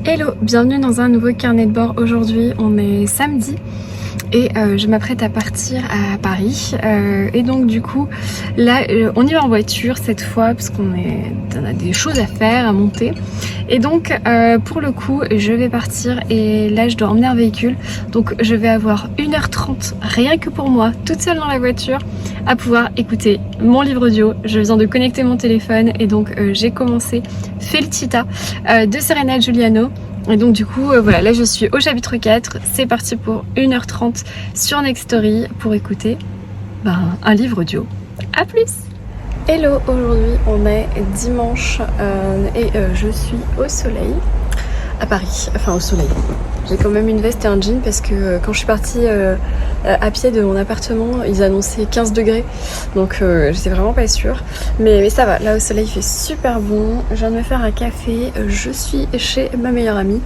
Hello, bienvenue dans un nouveau carnet de bord. Aujourd'hui on est samedi et je m'apprête à partir à Paris et donc du coup là on y va en voiture cette fois parce qu'on a des choses à faire, à monter, et donc pour le coup je vais partir et là je dois emmener un véhicule, donc je vais avoir 1h30 rien que pour moi toute seule dans la voiture à pouvoir écouter mon livre audio. Je viens de connecter mon téléphone et donc j'ai commencé Felicita de Serena Giuliano. Et donc du coup voilà, là je suis au chapitre 4, c'est parti pour 1h30 sur Nextory pour écouter un livre audio. A plus. Hello, aujourd'hui on est dimanche et je suis au soleil à Paris, enfin au soleil. J'ai quand même une veste et un jean parce que quand je suis partie à pied de mon appartement, ils annonçaient 15 degrés, donc j'étais vraiment pas sûre. Mais ça va, là au soleil il fait super bon. Je viens de me faire un café, je suis chez ma meilleure amie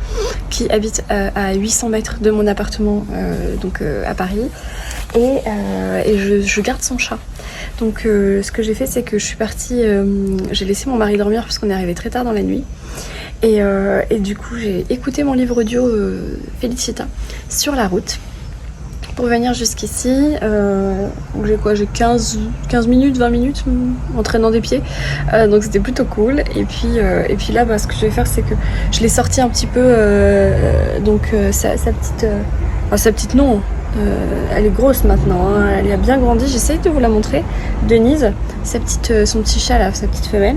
qui habite à 800 mètres de mon appartement, donc à Paris, et je garde son chat. Donc ce que j'ai fait, c'est que je suis partie, j'ai laissé mon mari dormir parce qu'on est arrivé très tard dans la nuit. Et du coup j'ai écouté mon livre audio Felicita sur la route pour venir jusqu'ici. J'ai 15 minutes, 20 minutes en traînant des pieds, donc c'était plutôt cool. Et puis là ce que je vais faire, c'est que je l'ai sorti un petit peu, sa petite non, elle est grosse maintenant, hein, elle a bien grandi. J'essaye de vous la montrer, Denise, son petit chat là, sa petite femelle.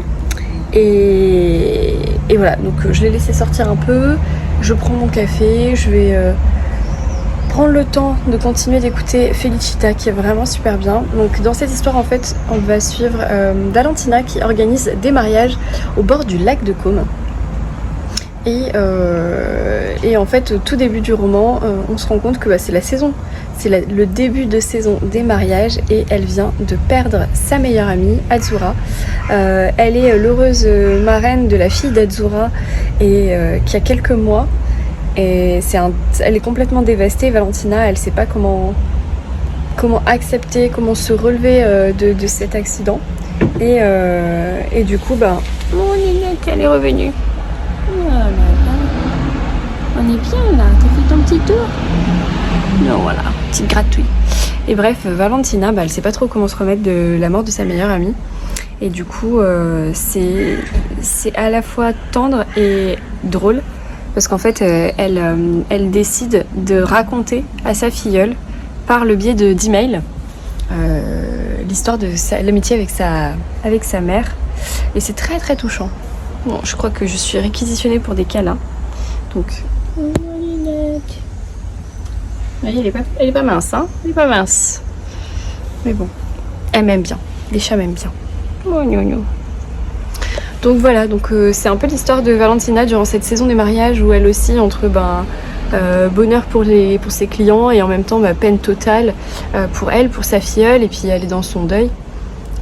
Et voilà, donc je l'ai laissé sortir un peu, je prends mon café, je vais prendre le temps de continuer d'écouter Felicita qui est vraiment super bien. Donc dans cette histoire en fait on va suivre Valentina qui organise des mariages au bord du lac de Côme. Et en fait au tout début du roman on se rend compte que c'est la saison, c'est le début de saison des mariages et elle vient de perdre sa meilleure amie Azura. Elle est l'heureuse marraine de la fille d'Azura et qui a quelques mois, et elle est complètement dévastée. Valentina, elle sait pas comment accepter, comment se relever de cet accident, et du coup mon Ninette elle est revenue. Voilà. On est bien là, t'as fait ton petit tour? Non, voilà, petite gratouille. Et bref, Valentina, elle sait pas trop comment se remettre de la mort de sa meilleure amie. Et du coup, c'est à la fois tendre et drôle, parce qu'en fait, elle décide de raconter à sa filleule, par le biais d'emails, l'histoire de l'amitié avec sa mère. Et c'est très très touchant. Bon, je crois que je suis réquisitionnée pour des câlins. Donc, elle est pas mince, hein. Elle est pas mince. Mais bon, elle m'aime bien. Les chats m'aiment bien. Oh, gno. Donc voilà, c'est un peu l'histoire de Valentina durant cette saison des mariages où elle aussi entre bonheur pour ses clients et en même temps peine totale pour elle, pour sa filleule, et puis elle est dans son deuil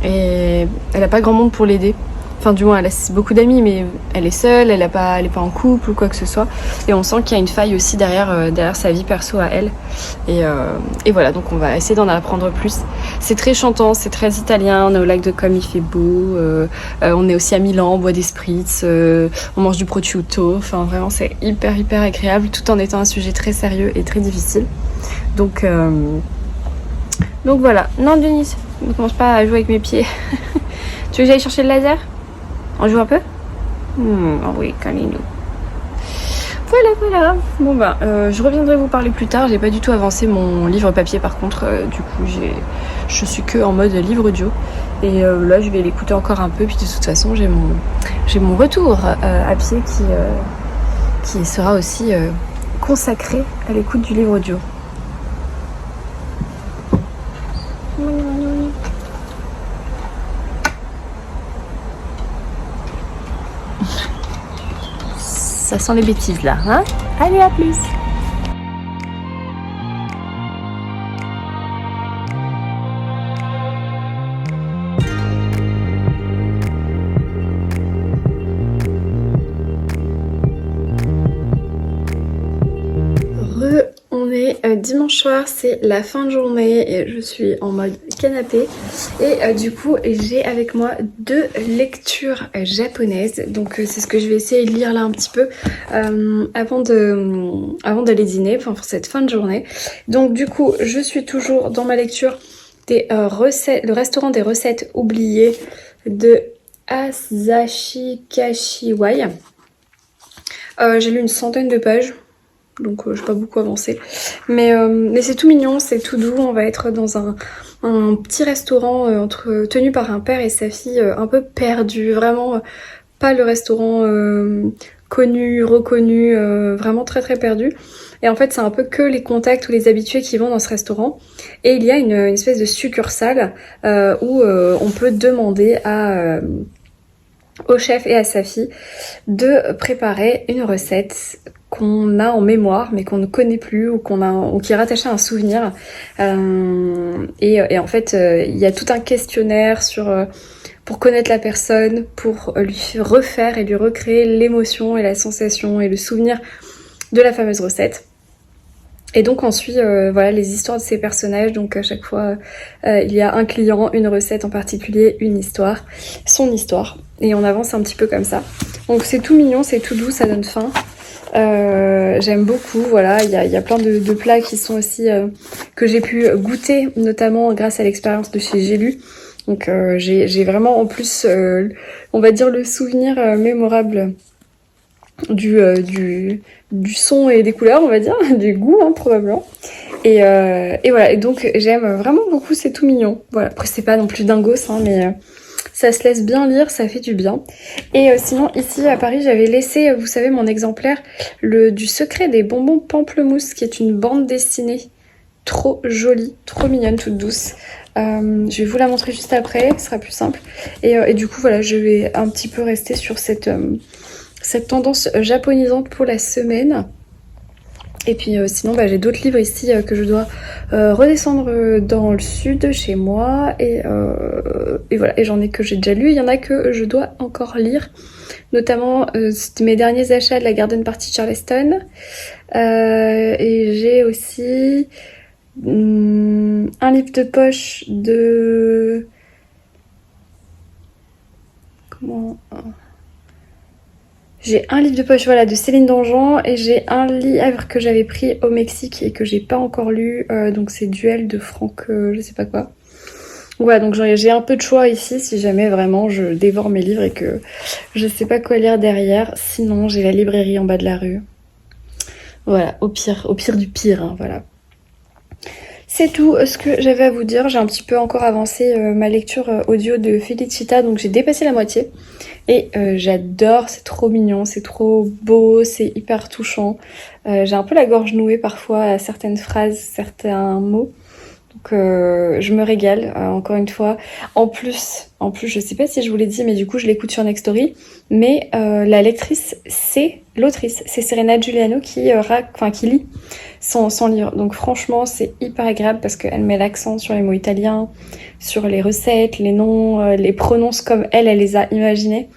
et elle a pas grand monde pour l'aider. Enfin du moins elle a beaucoup d'amis, mais elle est seule, elle est pas en couple ou quoi que ce soit, et on sent qu'il y a une faille aussi derrière sa vie perso à elle, et voilà, donc on va essayer d'en apprendre plus. C'est très chantant, c'est très italien, on est au lac de Côme, il fait beau, on est aussi à Milan, on boit des spritz, on mange du prosciutto, enfin vraiment c'est hyper agréable tout en étant un sujet très sérieux et très difficile. Donc voilà. Non Denise, ne commence pas à jouer avec mes pieds. Tu veux que j'aille chercher le laser? On joue un peu? Oh oui, câlinou. Voilà. Bon je reviendrai vous parler plus tard. J'ai pas du tout avancé mon livre papier par contre. Du coup, je suis que en mode livre audio. Et là, je vais l'écouter encore un peu. Puis de toute façon, j'ai mon retour à pied qui sera aussi consacré à l'écoute du livre audio. Ça sent les bêtises là, hein? Allez, à plus! On est Dimanche soir, c'est la fin de journée et je suis en mode canapé. Et du coup, j'ai avec moi 2 lectures japonaises. Donc c'est ce que je vais essayer de lire là un petit peu avant d'aller dîner, enfin pour cette fin de journée. Donc du coup, je suis toujours dans ma lecture des recettes, le restaurant des recettes oubliées de Asashi Kashiwai. J'ai lu une centaine de pages. Donc j'ai pas beaucoup avancé. Mais c'est tout mignon, c'est tout doux. On va être dans un petit restaurant tenu par un père et sa fille un peu perdu. Vraiment pas le restaurant connu, reconnu, vraiment très très perdu. Et en fait c'est un peu que les contacts ou les habitués qui vont dans ce restaurant. Et il y a une espèce de succursale où on peut demander au chef et à sa fille de préparer une recette qu'on a en mémoire mais qu'on ne connaît plus ou qui est rattaché à un souvenir et en fait il y a tout un questionnaire pour connaître la personne, pour lui refaire et lui recréer l'émotion et la sensation et le souvenir de la fameuse recette. Et donc on suit voilà les histoires de ces personnages, donc à chaque fois il y a un client, une recette en particulier, une histoire, son histoire, et on avance un petit peu comme ça. Donc c'est tout mignon, c'est tout doux, ça donne faim. J'aime beaucoup, voilà, il y a plein de plats qui sont aussi que j'ai pu goûter, notamment grâce à l'expérience de chez J'ai lu. Donc j'ai vraiment en plus, on va dire le souvenir mémorable du son et des couleurs, on va dire, du goût hein, probablement. Et voilà, et donc j'aime vraiment beaucoup, c'est tout mignon. Voilà, après c'est pas non plus dingos, hein, mais ça se laisse bien lire, ça fait du bien. Et sinon ici à Paris j'avais laissé, vous savez, mon exemplaire du secret des bonbons pamplemousse, qui est une bande dessinée trop jolie, trop mignonne, toute douce. Je vais vous la montrer juste après, ce sera plus simple. Et du coup voilà, je vais un petit peu rester sur cette tendance japonisante pour la semaine. Et puis sinon j'ai d'autres livres ici que je dois redescendre dans le sud chez moi et voilà, et j'en ai que j'ai déjà lu, il y en a que je dois encore lire, notamment mes derniers achats de la Garden Party Charleston, et j'ai aussi un livre de poche de j'ai un livre de poche voilà, de Céline Dangean, et j'ai un livre que j'avais pris au Mexique et que j'ai pas encore lu, donc c'est Duel de Franck je sais pas quoi. Voilà, donc j'ai un peu de choix ici si jamais vraiment je dévore mes livres et que je sais pas quoi lire derrière. Sinon j'ai la librairie en bas de la rue. Voilà, au pire du pire, hein, voilà. C'est tout ce que j'avais à vous dire. J'ai un petit peu encore avancé ma lecture audio de Felicita, donc j'ai dépassé la moitié. Et j'adore, c'est trop mignon, c'est trop beau, c'est hyper touchant. J'ai un peu la gorge nouée parfois à certaines phrases, certains mots. Donc je me régale, encore une fois. En plus, je sais pas si je vous l'ai dit, mais du coup je l'écoute sur Nextory. Mais la lectrice, c'est l'autrice, c'est Serena Giuliano qui lit son livre. Donc franchement, c'est hyper agréable parce qu'elle met l'accent sur les mots italiens, sur les recettes, les noms, les prononce comme elle les a imaginés.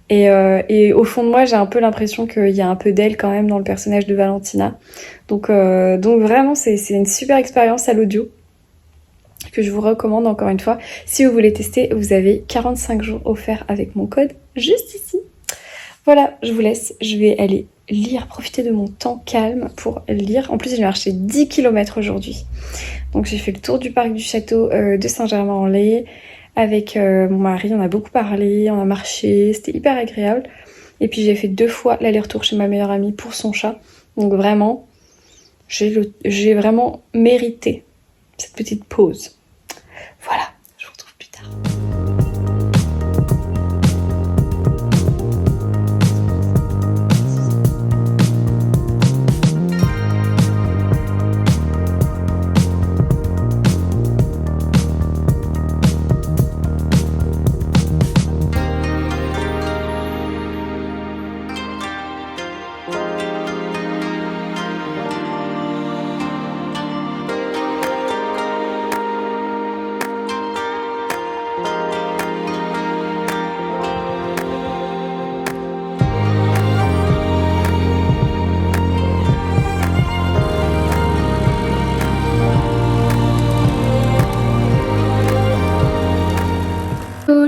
Et au fond de moi, j'ai un peu l'impression qu'il y a un peu d'elle quand même dans le personnage de Valentina. Donc vraiment, c'est une super expérience à l'audio que je vous recommande encore une fois. Si vous voulez tester, vous avez 45 jours offerts avec mon code juste ici. Voilà, je vous laisse. Je vais aller lire, profiter de mon temps calme pour lire. En plus, j'ai marché 10 km aujourd'hui. Donc j'ai fait le tour du parc du château de Saint-Germain-en-Laye. Avec mon mari, on a beaucoup parlé, on a marché, c'était hyper agréable. Et puis j'ai fait 2 fois l'aller-retour chez ma meilleure amie pour son chat. Donc vraiment, j'ai vraiment mérité cette petite pause. Voilà, je vous retrouve plus tard.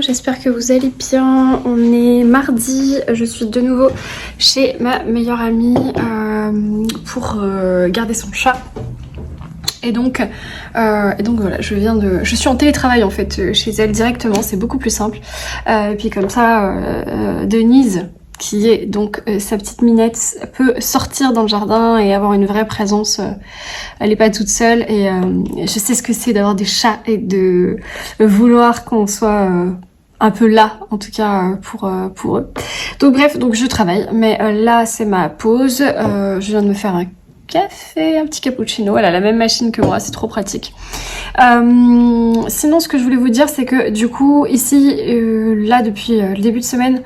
j'espère que vous allez bien. On est mardi, je suis de nouveau chez ma meilleure amie pour garder son chat. Et donc voilà, je suis en télétravail en fait chez elle directement, c'est beaucoup plus simple. Et puis comme ça, Denise, qui est donc sa petite minette, peut sortir dans le jardin et avoir une vraie présence. Elle est pas toute seule et je sais ce que c'est d'avoir des chats et de vouloir qu'on soit un peu là, en tout cas pour eux. Donc bref, donc je travaille, mais là c'est ma pause. Je viens de me faire un café, un petit cappuccino. Elle a la même machine que moi, c'est trop pratique. Sinon, ce que je voulais vous dire, c'est que du coup, ici, là, depuis le début de semaine,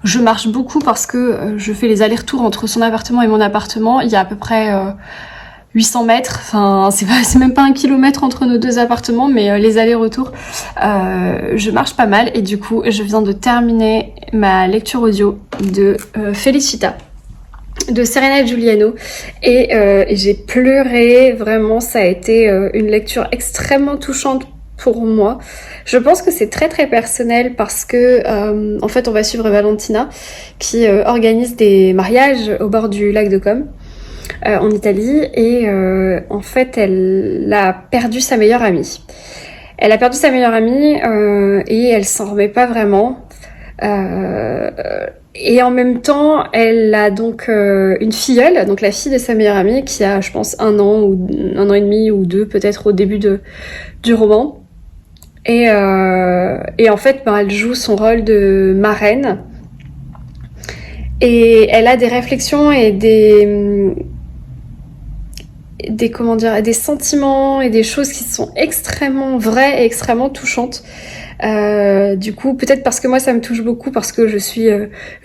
je marche beaucoup parce que je fais les allers-retours entre son appartement et mon appartement. Il y a à peu près 800 mètres, enfin c'est même pas 1 kilomètre entre nos deux appartements, mais les allers-retours, je marche pas mal. Et du coup, je viens de terminer ma lecture audio de Felicita, de Serena Giuliano, et j'ai pleuré, vraiment ça a été une lecture extrêmement touchante pour moi. Je pense que c'est très très personnel parce que en fait on va suivre Valentina qui organise des mariages au bord du lac de Comme en Italie, et en fait elle a perdu sa meilleure amie. Elle a perdu sa meilleure amie et elle s'en remet pas vraiment. Et en même temps, elle a donc une filleule, donc la fille de sa meilleure amie, qui a, je pense, 1 an ou 1 an et demi ou 2 peut-être au début du roman. Et en fait, ben, elle joue son rôle de marraine. Et elle a des réflexions et des comment dire, des sentiments et des choses qui sont extrêmement vraies et extrêmement touchantes. Du coup, peut-être parce que moi ça me touche beaucoup parce que je suis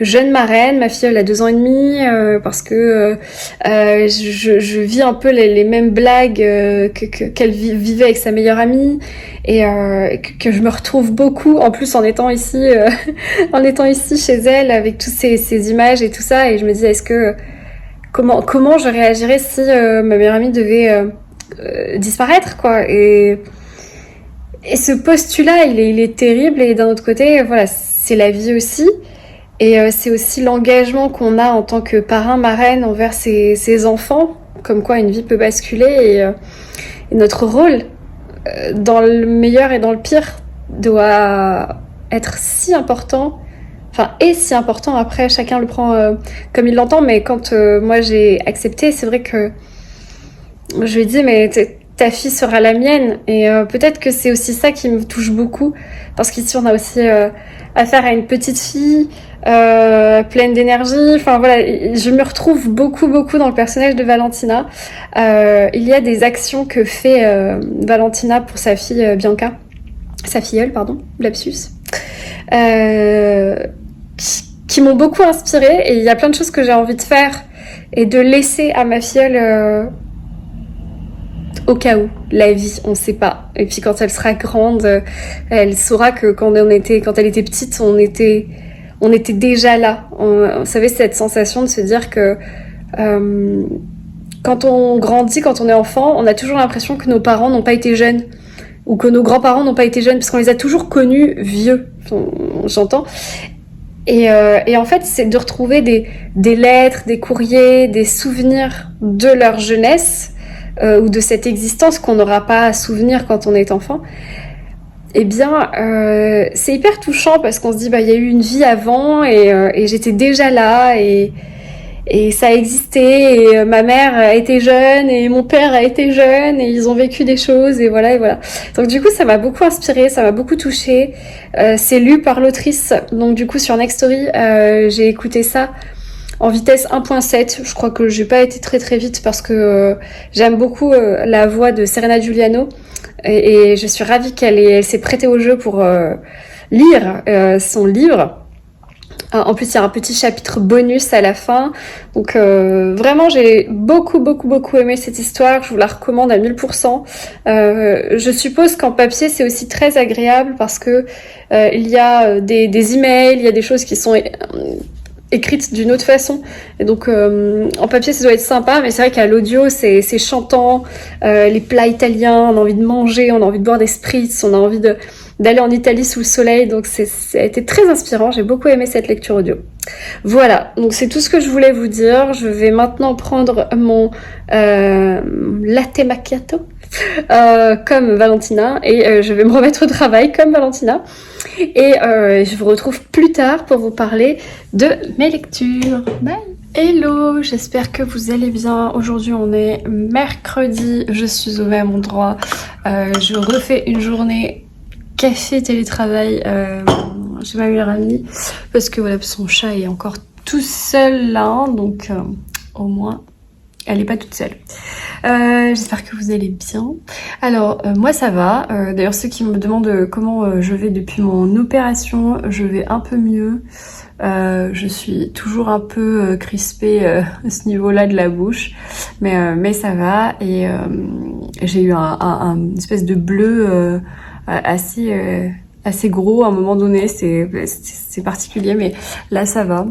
jeune marraine, ma fille elle a 2 ans et demi, parce que je vis un peu les mêmes blagues qu'elle vivait avec sa meilleure amie, et que je me retrouve beaucoup en plus en étant ici en étant ici chez elle avec toutes ces images et tout ça. Et je me dis, est-ce que comment je réagirais si ma meilleure amie devait disparaître, quoi. Et ce postulat, il est terrible, et d'un autre côté, voilà, c'est la vie aussi. Et c'est aussi l'engagement qu'on a en tant que parrain, marraine envers ses enfants, comme quoi une vie peut basculer, et notre rôle, dans le meilleur et dans le pire, doit être si important. Enfin, est si important. Après, chacun le prend comme il l'entend, mais quand moi j'ai accepté, c'est vrai que je lui ai dit, mais ta fille sera la mienne. Et peut-être que c'est aussi ça qui me touche beaucoup, parce qu'ici on a aussi affaire à une petite fille pleine d'énergie. Enfin voilà, je me retrouve beaucoup dans le personnage de Valentina. Il y a des actions que fait Valentina pour sa fille Bianca, sa filleule, pardon, lapsus, qui m'ont beaucoup inspirée, et il y a plein de choses que j'ai envie de faire et de laisser à ma filleule au cas où, la vie, on sait pas. Et puis quand elle sera grande, elle saura que quand elle était petite, on était déjà là. Vous savez, cette sensation de se dire que quand on grandit, quand on est enfant, on a toujours l'impression que nos parents n'ont pas été jeunes, ou que nos grands-parents n'ont pas été jeunes, parce qu'on les a toujours connus vieux, j'entends. Et en fait, c'est de retrouver des lettres, des courriers, des souvenirs de leur jeunesse, ou de cette existence qu'on n'aura pas à souvenir quand on est enfant. Eh bien, c'est hyper touchant, parce qu'on se dit, bah, il y a eu une vie avant, et j'étais déjà là, et ça a existé, et ma mère a été jeune, et mon père a été jeune, et ils ont vécu des choses, et voilà, et voilà. Donc du coup, ça m'a beaucoup inspirée, ça m'a beaucoup touchée. C'est lu par l'autrice, donc du coup sur Nextory, j'ai écouté ça en vitesse 1.7. Je crois que j'ai pas été très vite, parce que j'aime beaucoup la voix de Serena Giuliano, et je suis ravie elle s'est prêtée au jeu pour lire son livre. En plus, il y a un petit chapitre bonus à la fin. Donc vraiment, j'ai beaucoup aimé cette histoire. Je vous la recommande à 1000%. Je suppose qu'en papier, c'est aussi très agréable, parce que il y a des emails, il y a des choses qui sont écrites d'une autre façon. Et donc en papier, ça doit être sympa, mais c'est vrai qu'à l'audio, c'est chantant. Les plats italiens, on a envie de manger, on a envie de boire des spritz, on a envie d'aller en Italie sous le soleil, donc ça a été très inspirant, j'ai beaucoup aimé cette lecture audio. Voilà, donc c'est tout ce que je voulais vous dire. Je vais maintenant prendre mon latte macchiato comme Valentina et je vais me remettre au travail comme Valentina et je vous retrouve plus tard pour vous parler de mes lectures. Bye. Hello, j'espère que vous allez bien. Aujourd'hui on est mercredi, je suis au même endroit. Je refais une journée café télétravail chez ma meilleure amie parce que voilà, son chat est encore tout seul là, donc au moins elle n'est pas toute seule. J'espère que vous allez bien. Alors moi ça va, d'ailleurs ceux qui me demandent comment je vais depuis mon opération, je vais un peu mieux. Je suis toujours un peu crispée à ce niveau-là de la bouche, mais ça va et j'ai eu un espèce de bleu assez gros à un moment donné, c'est particulier, mais là ça va.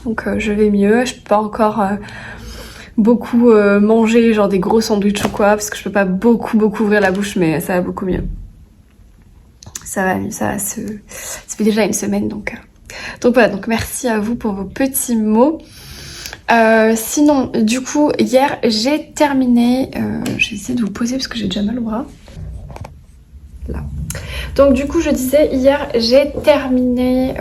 Donc je vais mieux, je peux pas encore beaucoup manger genre des gros sandwichs ou quoi, parce que je peux pas beaucoup ouvrir la bouche, mais ça va beaucoup mieux. Ça va mieux, ça fait déjà une semaine donc voilà, donc merci à vous pour vos petits mots. Sinon, du coup, hier j'ai terminé, je vais essayer de vous poser parce que j'ai déjà mal au bras. Là. Donc du coup, je disais, hier j'ai terminé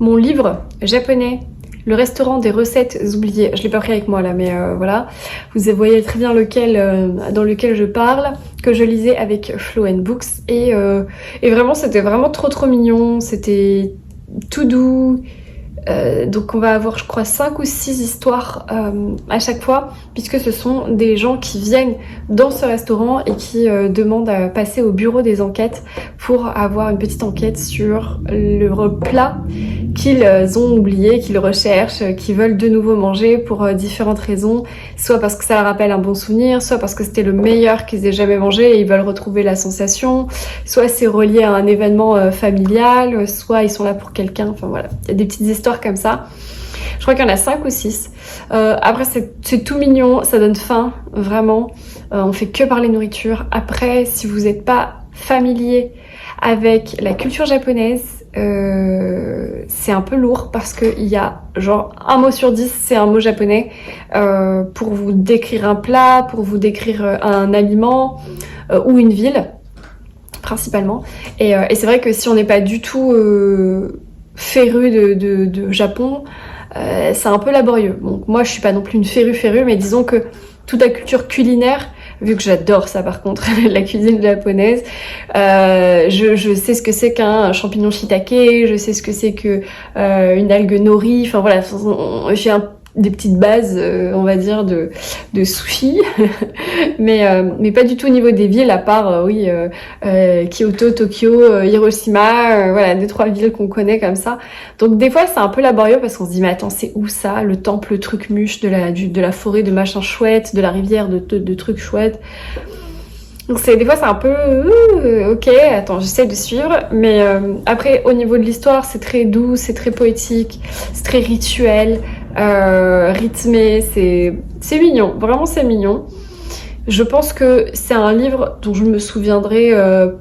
mon livre japonais, le restaurant des recettes oubliées. Je l'ai pas pris avec moi là, mais voilà. Vous voyez très bien lequel, dans lequel je parle, que je lisais avec Flow & Books. Et vraiment, c'était vraiment trop mignon. C'était tout doux. Donc on va avoir, je crois, 5 ou 6 histoires à chaque fois, puisque ce sont des gens qui viennent dans ce restaurant et qui demandent à passer au bureau des enquêtes pour avoir une petite enquête sur le plat qu'ils ont oublié, qu'ils recherchent, qu'ils veulent de nouveau manger pour différentes raisons, soit parce que ça leur rappelle un bon souvenir, soit parce que c'était le meilleur qu'ils aient jamais mangé et ils veulent retrouver la sensation, soit c'est relié à un événement familial, soit ils sont là pour quelqu'un, enfin voilà, il y a des petites histoires comme ça. Je crois qu'il y en a 5 ou 6. Après c'est tout mignon, ça donne faim, vraiment. On fait que parler nourriture. Après, si vous n'êtes pas familier avec la culture japonaise, c'est un peu lourd parce qu'il y a genre un mot sur 10 c'est un mot japonais pour vous décrire un plat, pour vous décrire un aliment ou une ville principalement. Et c'est vrai que si on n'est pas du tout féru de Japon, c'est un peu laborieux. Donc moi je suis pas non plus une férue, mais disons que toute la culture culinaire, vu que j'adore ça par contre, la cuisine japonaise, je sais ce que c'est qu'un champignon shiitake, je sais ce que c'est que une algue nori, enfin voilà, j'ai des petites bases, on va dire, de sushi, mais pas du tout au niveau des villes, à part, Kyoto, Tokyo, Hiroshima, voilà, 2-3 villes qu'on connaît comme ça. Donc des fois, c'est un peu laborieux parce qu'on se dit, mais attends, c'est où ça? Le temple truc-muche de la forêt de machin chouette, de la rivière de trucs chouettes. Donc des fois c'est un peu ok, attends, j'essaie de suivre, mais après au niveau de l'histoire c'est très doux, c'est très poétique, c'est très rituel, rythmé, c'est mignon, vraiment c'est mignon. Je pense que c'est un livre dont je me souviendrai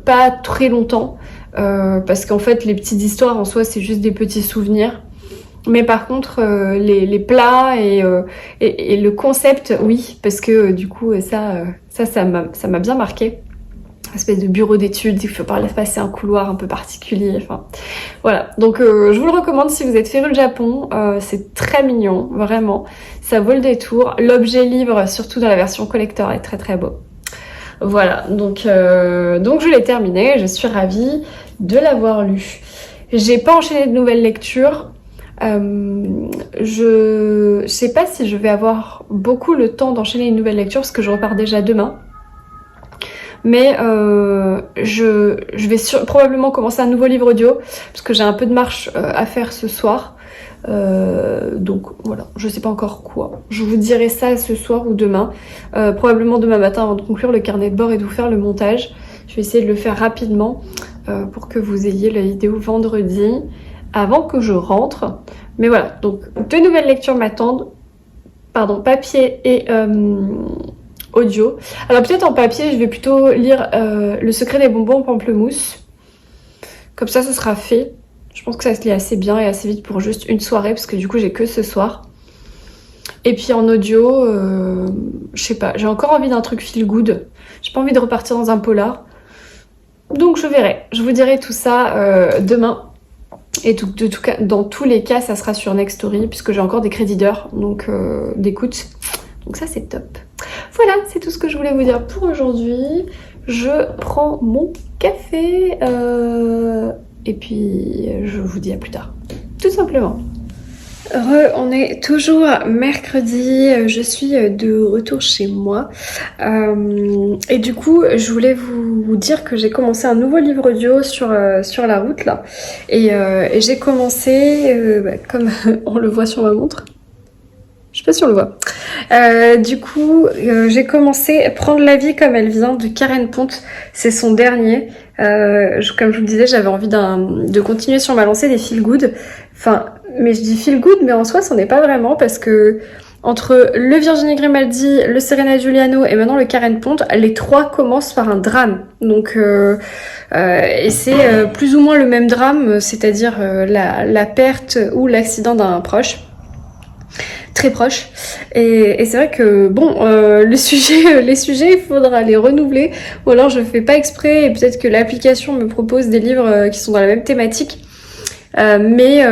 pas très longtemps, parce qu'en fait les petites histoires en soi c'est juste des petits souvenirs. Mais par contre, les plats et le concept, oui, parce que du coup, ça m'a bien marqué. Une espèce de bureau d'études, il faut passer un couloir un peu particulier, enfin, voilà. Donc, je vous le recommande si vous êtes féru le Japon, c'est très mignon, vraiment. Ça vaut le détour. L'objet livre, surtout dans la version collector, est très beau. Voilà, donc je l'ai terminé, je suis ravie de l'avoir lu. J'ai pas enchaîné de nouvelles lectures. Je sais pas si je vais avoir beaucoup le temps d'enchaîner une nouvelle lecture parce que je repars déjà demain. Mais je vais probablement commencer un nouveau livre audio parce que j'ai un peu de marche à faire ce soir. Donc voilà, je sais pas encore quoi. Je vous dirai ça ce soir ou demain. Probablement demain matin avant de conclure le carnet de bord et de vous faire le montage. Je vais essayer de le faire rapidement pour que vous ayez la vidéo vendredi avant que je rentre. Mais voilà, donc 2 nouvelles lectures m'attendent. Pardon, papier et audio. Alors peut-être en papier, je vais plutôt lire Le secret des bonbons pamplemousse. Comme ça, ce sera fait. Je pense que ça se lit assez bien et assez vite pour juste une soirée, parce que du coup, j'ai que ce soir. Et puis en audio, je sais pas, j'ai encore envie d'un truc feel good. J'ai pas envie de repartir dans un polar. Donc je verrai. Je vous dirai tout ça demain. Et dans tous les cas, ça sera sur Nextory, puisque j'ai encore des crédits d'heure, donc d'écoute. Donc ça, c'est top. Voilà, c'est tout ce que je voulais vous dire pour aujourd'hui. Je prends mon café et puis je vous dis à plus tard. Tout simplement. On est toujours mercredi, je suis de retour chez moi et du coup je voulais vous dire que j'ai commencé un nouveau livre audio sur la route là et j'ai commencé comme on le voit sur ma montre. Je sais pas si on le voit. Du coup, j'ai commencé Prendre la vie comme elle vient de Karen Ponte. C'est son dernier. Comme je vous le disais, j'avais envie de continuer sur ma lancée des feel good. Enfin, mais je dis feel good, mais en soi, c'en est pas vraiment parce que entre le Virginie Grimaldi, le Serena Giuliano et maintenant le Karen Ponte, les trois commencent par un drame. Donc, et c'est plus ou moins le même drame, c'est-à-dire la perte ou l'accident d'un proche. Très proche et c'est vrai que bon les sujets il faudra les renouveler ou alors je fais pas exprès et peut-être que l'application me propose des livres qui sont dans la même thématique mais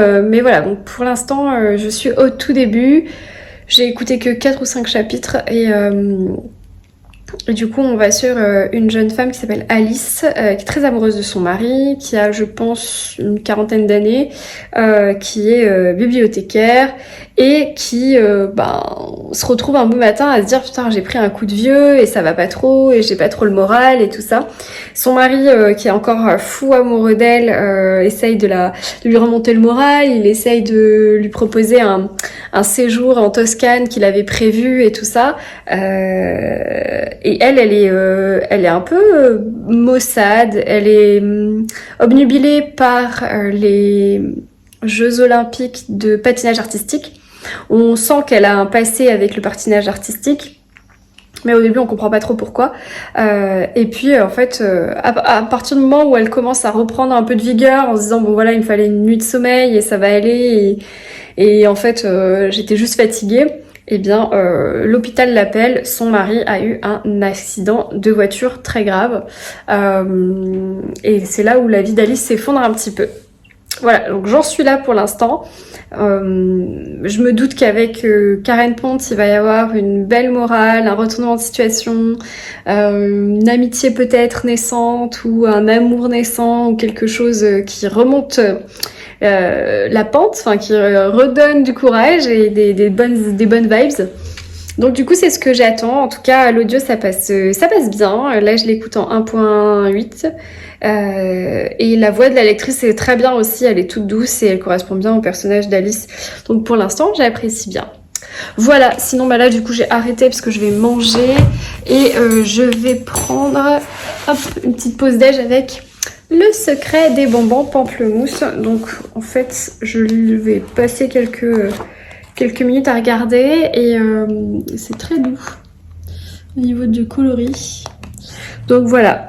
voilà, donc pour l'instant je suis au tout début, j'ai écouté que 4 ou 5 chapitres et du coup on va sur une jeune femme qui s'appelle Alice, qui est très amoureuse de son mari, qui a je pense une quarantaine d'années, qui est bibliothécaire et qui se retrouve un beau matin à se dire putain j'ai pris un coup de vieux et ça va pas trop et j'ai pas trop le moral et tout ça. Son mari qui est encore fou amoureux d'elle essaye de lui remonter le moral, il essaye de lui proposer un séjour en Toscane qu'il avait prévu et tout ça. Et elle est un peu maussade, elle est obnubilée par les Jeux Olympiques de patinage artistique. On sent qu'elle a un passé avec le patinage artistique, mais au début on comprend pas trop pourquoi. Et puis en fait, à partir du moment où elle commence à reprendre un peu de vigueur en se disant bon voilà il me fallait une nuit de sommeil et ça va aller, et en fait j'étais juste fatiguée. Eh bien, l'hôpital l'appelle, son mari a eu un accident de voiture très grave. Et c'est là où la vie d'Alice s'effondre un petit peu. Voilà, donc j'en suis là pour l'instant. Je me doute qu'avec Karen Ponte, il va y avoir une belle morale, un retournement de situation, une amitié peut-être naissante ou un amour naissant ou quelque chose qui remonte la pente, enfin qui redonne du courage et des bonnes vibes. Donc du coup c'est ce que j'attends. En tout cas l'audio ça passe bien. Là je l'écoute en 1.8 et la voix de la lectrice est très bien aussi. Elle est toute douce et elle correspond bien au personnage d'Alice. Donc pour l'instant j'apprécie bien. Voilà, sinon bah là du coup j'ai arrêté parce que je vais manger et je vais prendre une petite pause déj avec Le secret des bonbons pamplemousse. Donc en fait je vais passer quelques minutes à regarder et c'est très doux au niveau du coloris. Donc voilà,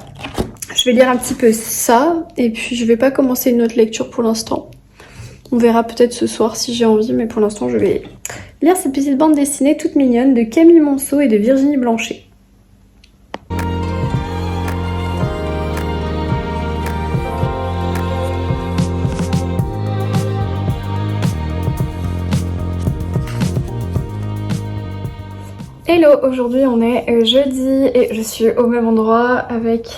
je vais lire un petit peu ça et puis je vais pas commencer une autre lecture pour l'instant. On verra peut-être ce soir si j'ai envie, mais pour l'instant je vais lire cette petite bande dessinée toute mignonne de Camille Monceau et de Virginie Blanchet. Hello, aujourd'hui on est jeudi et je suis au même endroit avec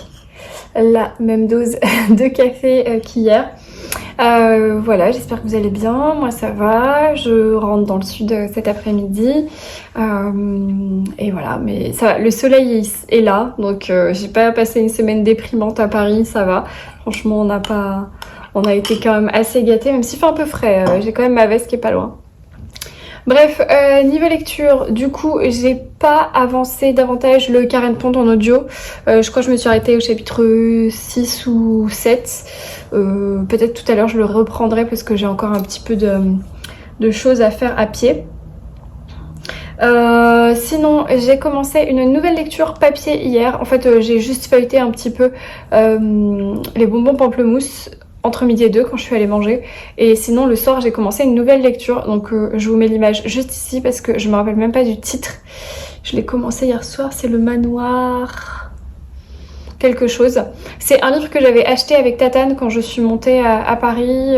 la même dose de café qu'hier. Voilà, j'espère que vous allez bien, moi ça va, je rentre dans le sud cet après-midi et voilà, mais ça va, le soleil est là, donc j'ai pas passé une semaine déprimante à Paris, ça va, franchement on a été quand même assez gâtés, même s'il fait un peu frais, j'ai quand même ma veste qui est pas loin. Bref, niveau lecture, du coup, j'ai pas avancé davantage le Karen Ponte en audio. Je crois que je me suis arrêtée au chapitre 6 ou 7. Peut-être tout à l'heure je le reprendrai parce que j'ai encore un petit peu de choses à faire à pied. Sinon, j'ai commencé une nouvelle lecture papier hier. En fait, j'ai juste feuilleté un petit peu les bonbons pamplemousse entre midi et 2 quand je suis allée manger. Et sinon, le soir, j'ai commencé une nouvelle lecture. Donc, je vous mets l'image juste ici parce que je me rappelle même pas du titre. Je l'ai commencé hier soir, c'est Le Manoir quelque chose. C'est un livre que j'avais acheté avec Tatane quand je suis montée à Paris,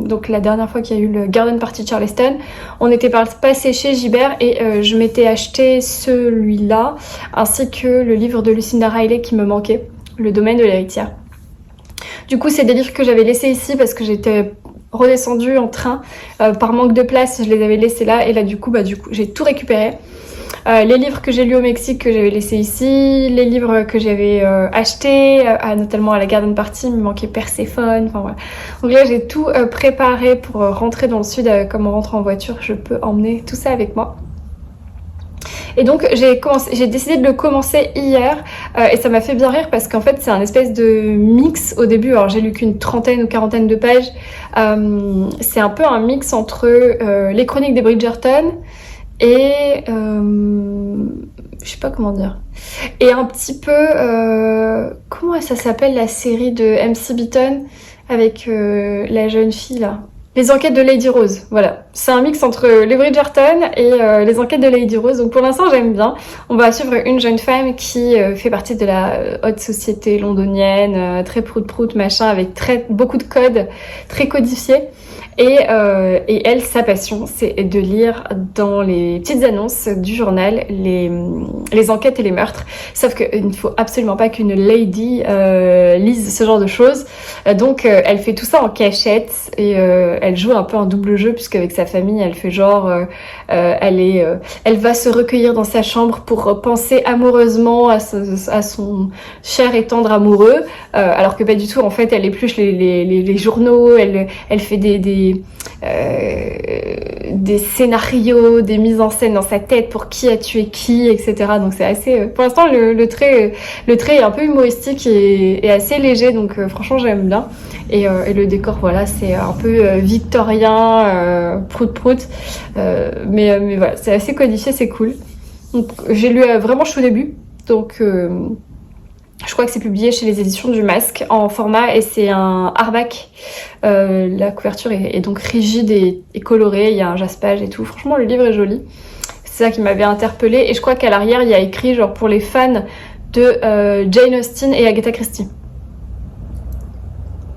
donc la dernière fois qu'il y a eu le Garden Party de Charleston. On était passé chez Gibert et je m'étais acheté celui-là, ainsi que le livre de Lucinda Riley qui me manquait, Le Domaine de l'héritière. Du coup, c'est des livres que j'avais laissés ici parce que j'étais redescendue en train. Par manque de place, je les avais laissés là et là du coup j'ai tout récupéré. Les livres que j'ai lus au Mexique que j'avais laissés ici, les livres que j'avais achetés, notamment à la Garden Party, il me manquait Perséphone, enfin voilà. Donc là j'ai tout préparé pour rentrer dans le sud, comme on rentre en voiture, je peux emmener tout ça avec moi. Et donc j'ai décidé de le commencer hier et ça m'a fait bien rire parce qu'en fait c'est un espèce de mix au début. Alors j'ai lu qu'une trentaine ou quarantaine de pages. C'est un peu un mix entre les chroniques des Bridgerton et je sais pas comment dire, et un petit peu comment ça s'appelle la série de MC Beaton avec la jeune fille là, Les Enquêtes de Lady Rose. Voilà, c'est un mix entre les Bridgerton et Les Enquêtes de Lady Rose. Donc pour l'instant j'aime bien. On va suivre une jeune femme qui fait partie de la haute société londonienne, très prout-prout machin, avec beaucoup de codes, très codifiés. Et elle, sa passion, c'est de lire dans les petites annonces du journal les enquêtes et les meurtres. Sauf qu'il ne faut absolument pas qu'une lady lise ce genre de choses. Donc elle fait tout ça en cachette et elle joue un peu un double jeu puisqu'avec sa famille, elle fait genre, elle va se recueillir dans sa chambre pour penser amoureusement à son cher et tendre amoureux, alors que pas du tout. En fait, elle épluche les journaux, elle fait des scénarios, des mises en scène dans sa tête pour qui a tué qui, etc. Donc c'est assez... pour l'instant, le trait est un peu humoristique et assez léger, donc franchement, j'aime bien. Et le décor, voilà, c'est un peu victorien, prout-prout. Mais voilà, c'est assez codifié, c'est cool. Donc j'ai lu vraiment chaud au début. Donc... je crois que c'est publié chez les éditions du Masque en format et c'est un hardback. La couverture est donc rigide et colorée, il y a un jaspage et tout. Franchement, le livre est joli. C'est ça qui m'avait interpellée. Et je crois qu'à l'arrière, il y a écrit genre pour les fans de Jane Austen et Agatha Christie.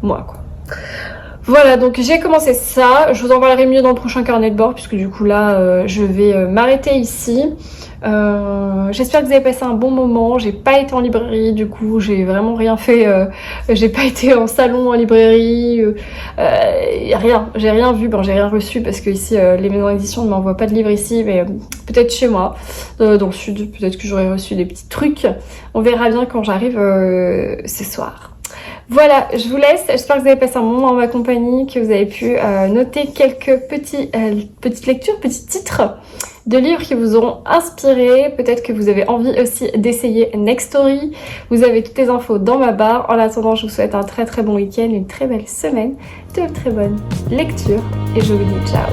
Moi, quoi. Voilà, donc j'ai commencé ça. Je vous en parlerai mieux dans le prochain carnet de bord puisque du coup là, je vais m'arrêter ici. J'espère que vous avez passé un bon moment. J'ai pas été en librairie, du coup j'ai vraiment rien fait. J'ai pas été en salon, en librairie, rien. J'ai rien vu, bon j'ai rien reçu parce que ici les maisons d'édition ne m'envoient pas de livres ici, mais peut-être chez moi, dans le sud, peut-être que j'aurais reçu des petits trucs. On verra bien quand j'arrive ce soir. Voilà, je vous laisse. J'espère que vous avez passé un bon moment en ma compagnie, que vous avez pu noter quelques petites lectures, petits titres de livres qui vous auront inspiré. Peut-être que vous avez envie aussi d'essayer Next Story. Vous avez toutes les infos dans ma barre. En attendant, je vous souhaite un très très bon week-end, une très belle semaine, de très bonnes lectures et je vous dis ciao.